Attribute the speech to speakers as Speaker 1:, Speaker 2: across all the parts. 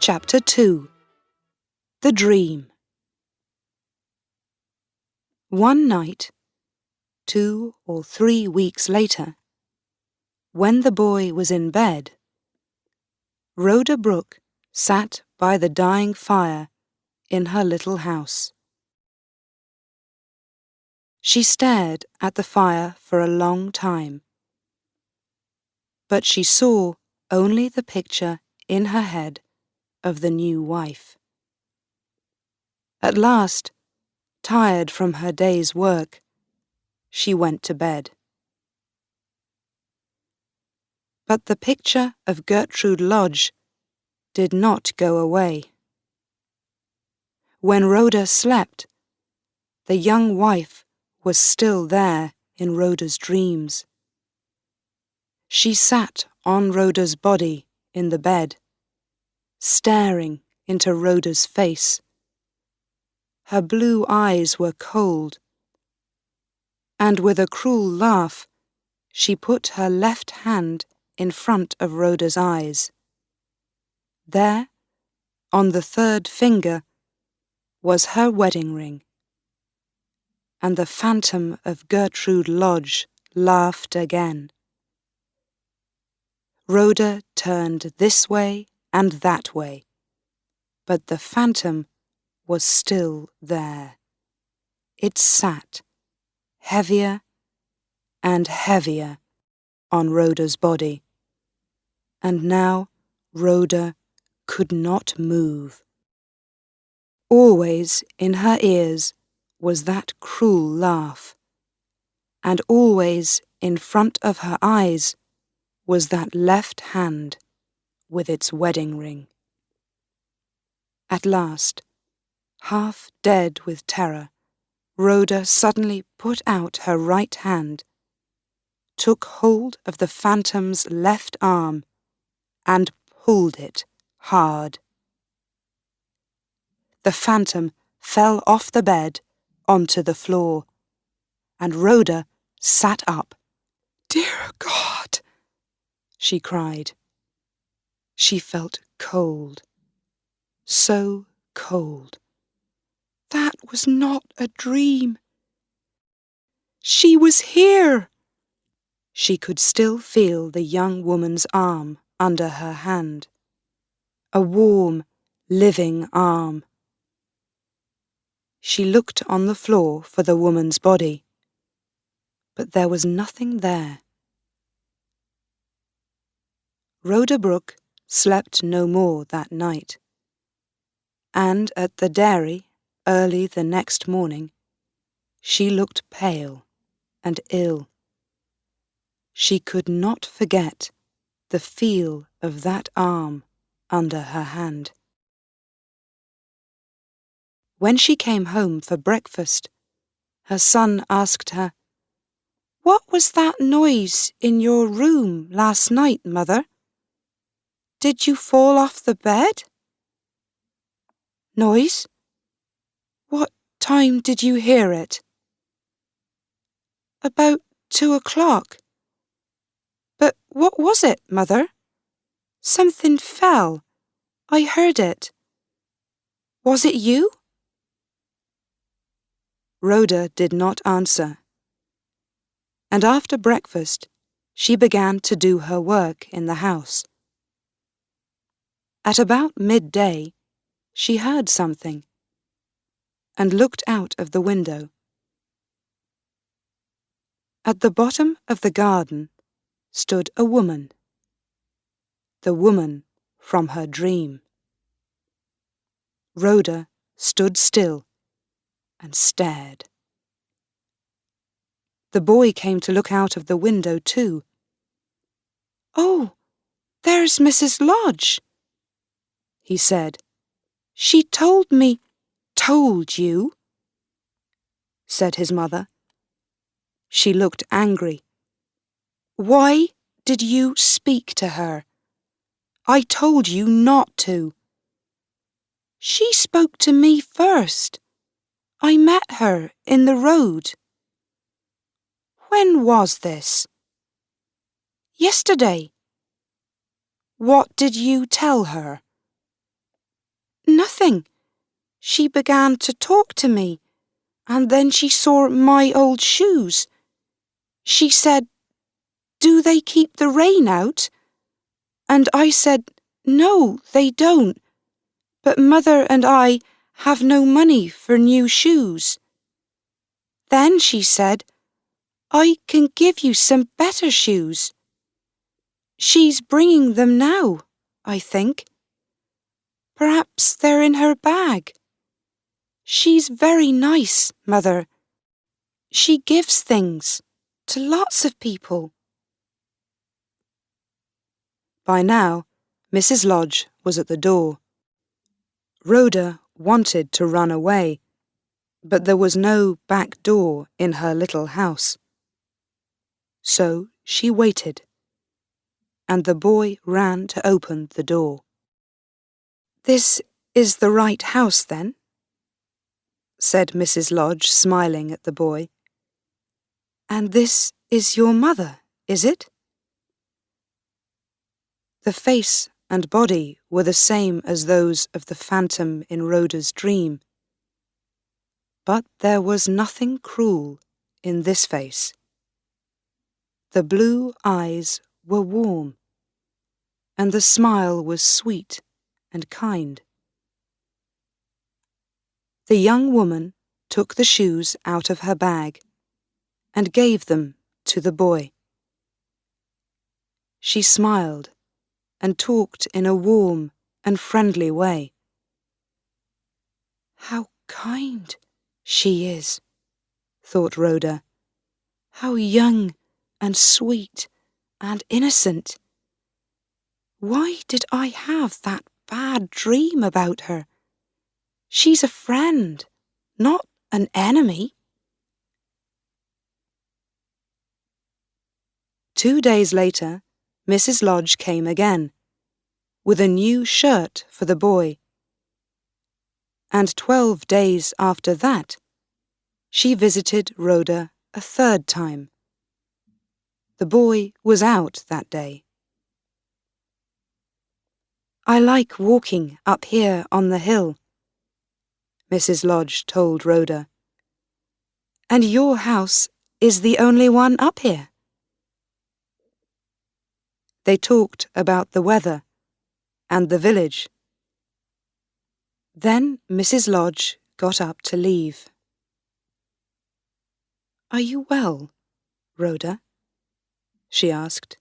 Speaker 1: Chapter 2. The Dream. One night, 2 or 3 weeks later, when the boy was in bed, Rhoda Brooke sat by the dying fire in her little house. She stared at the fire for a long time, but she saw only the picture in her head of the new wife. At last, tired from her day's work, she went to bed. But the picture of Gertrude Lodge did not go away. When Rhoda slept, the young wife was still there in Rhoda's dreams. She sat on Rhoda's body in the bed, staring into Rhoda's face. Her blue eyes were cold, and with a cruel laugh, she put her left hand in front of Rhoda's eyes. There, on the third finger, was her wedding ring. And the phantom of Gertrude Lodge laughed again. Rhoda turned this way and that way, but the phantom was still there. It sat, heavier and heavier, on Rhoda's body, and now Rhoda could not move. Always in her ears was that cruel laugh, and always in front of her eyes was that left hand with its wedding ring. At last, half dead with terror, Rhoda suddenly put out her right hand, took hold of the phantom's left arm, and pulled it hard. The phantom fell off the bed onto the floor, and Rhoda sat up. "Dear God!" she cried. She felt cold, so cold. That was not a dream. She was here. She could still feel the young woman's arm under her hand, a warm, living arm. She looked on the floor for the woman's body, but there was nothing there. Rhoda Brooke slept no more that night, and at the dairy, early the next morning, she looked pale and ill. She could not forget the feel of that arm under her hand. When she came home for breakfast, her son asked her, "What was that noise in your room last night, Mother? Did you fall off the bed?" "Noise? What time did you hear it?" "About 2 o'clock. But what was it, Mother? Something fell. I heard it. Was it you?" Rhoda did not answer, and after breakfast she began to do her work in the house. At about midday, she heard something and looked out of the window. At the bottom of the garden stood a woman, the woman from her dream. Rhoda stood still and stared. The boy came to look out of the window too. "Oh, there's Mrs. Lodge," he said. "She told me—" "Told you?" said his mother. She looked angry. "Why did you speak to her? I told you not to." "She spoke to me first. I met her in the road." "When was this?" "Yesterday." "What did you tell her?" Nothing. She began to talk to me, and then she saw my old shoes. She said, "Do they keep the rain out?" And I said, "No, they don't. But Mother and I have no money for new shoes." Then she said, "I can give you some better shoes." She's bringing them now, I think. Perhaps they're in her bag. She's very nice, Mother. She gives things to lots of people. By now, Mrs. Lodge was at the door. Rhoda wanted to run away, but there was no back door in her little house. So she waited, and the boy ran to open the door. "This is the right house, then?" said Mrs. Lodge, smiling at the boy. "And this is your mother, is it?" The face and body were the same as those of the phantom in Rhoda's dream. But there was nothing cruel in this face. The blue eyes were warm, and the smile was sweet and kind. The young woman took the shoes out of her bag and gave them to the boy. She smiled and talked in a warm and friendly way. "How kind she is," thought Rhoda. "How young and sweet and innocent. Why did I have that bad dream about her? She's a friend, not an enemy." 2 days later, Mrs. Lodge came again, with a new shirt for the boy. And 12 days after that, she visited Rhoda a third time. The boy was out that day. "I like walking up here on the hill," Mrs. Lodge told Rhoda. "And your house is the only one up here." They talked about the weather and the village. Then Mrs. Lodge got up to leave. "Are you well, Rhoda?" she asked.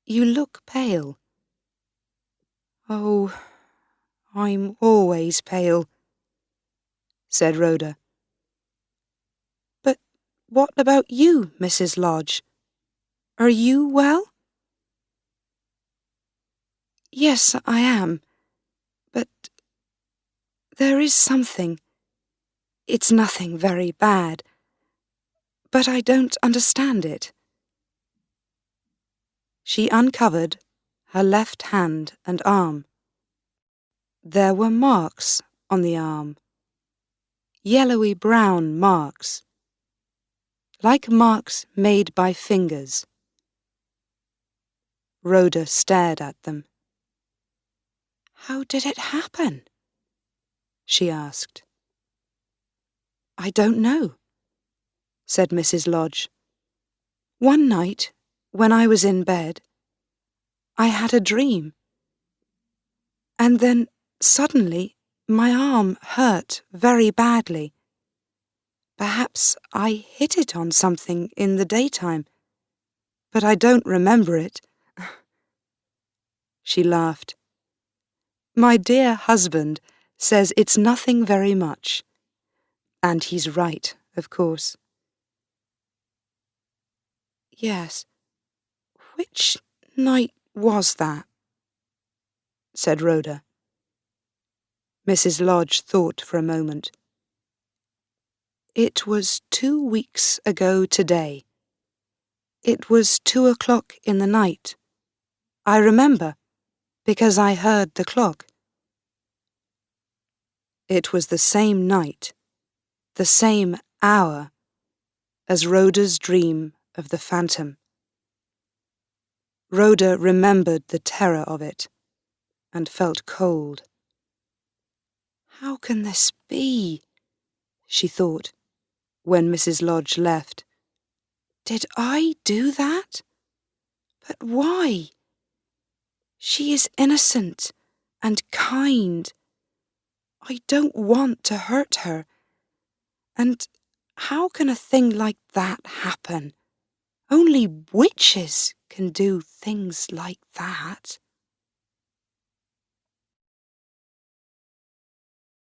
Speaker 1: "You look pale." "Oh, I'm always pale," said Rhoda. "But what about you, Mrs. Lodge? Are you well?" "Yes, I am, but there is something. It's nothing very bad, but I don't understand it." She uncovered her left hand and arm. There were marks on the arm, yellowy-brown marks, like marks made by fingers. Rhoda stared at them. "How did it happen?" she asked. "I don't know," said Mrs. Lodge. "One night, when I was in bed, I had a dream. And then, suddenly, my arm hurt very badly. Perhaps I hit it on something in the daytime, but I don't remember it." She laughed. "My dear husband says it's nothing very much. And he's right, of course." "Yes. Which night was that?" said Rhoda. Mrs. Lodge thought for a moment. "It was 2 weeks ago today. It was 2 o'clock in the night. I remember, because I heard the clock." It was the same night, the same hour, as Rhoda's dream of the phantom. Rhoda remembered the terror of it and felt cold. How can this be? She thought, when Mrs. Lodge left. Did I do that? But why? She is innocent and kind. I don't want to hurt her. And how can a thing like that happen? Only witches can do things like that.